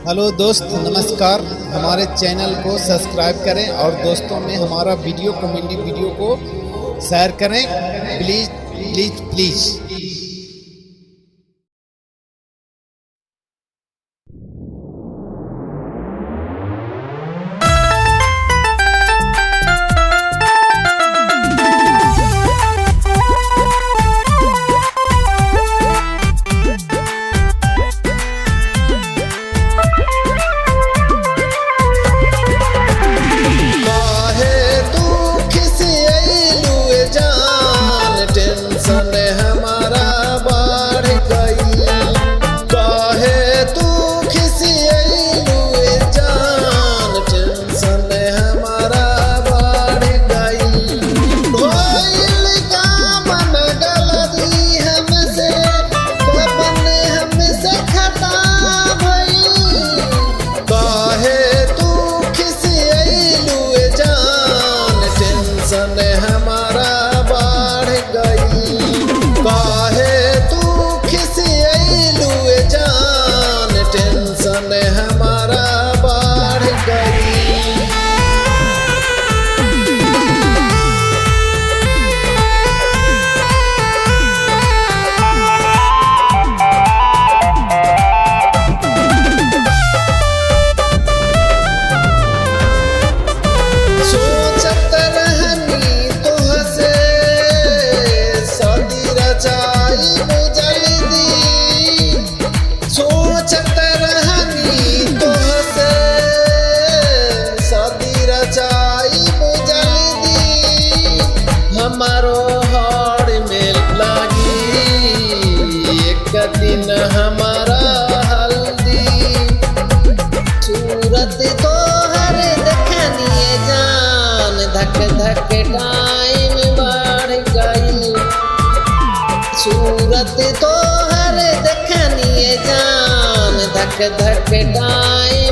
Hello दोस्त, नमस्कार। हमारे चैनल को सब्सक्राइब करें और दोस्तों में हमारा कॉमेडी वीडियो को शेयर करें। Please please please. हमारो हाड़ में लागी एक दिन हमारा हल्दी, सूरत तो हर देखनिए जान, धक धक टाइम बढ़ गई। सूरत तो हर देखनिए जान, धक धक टाइम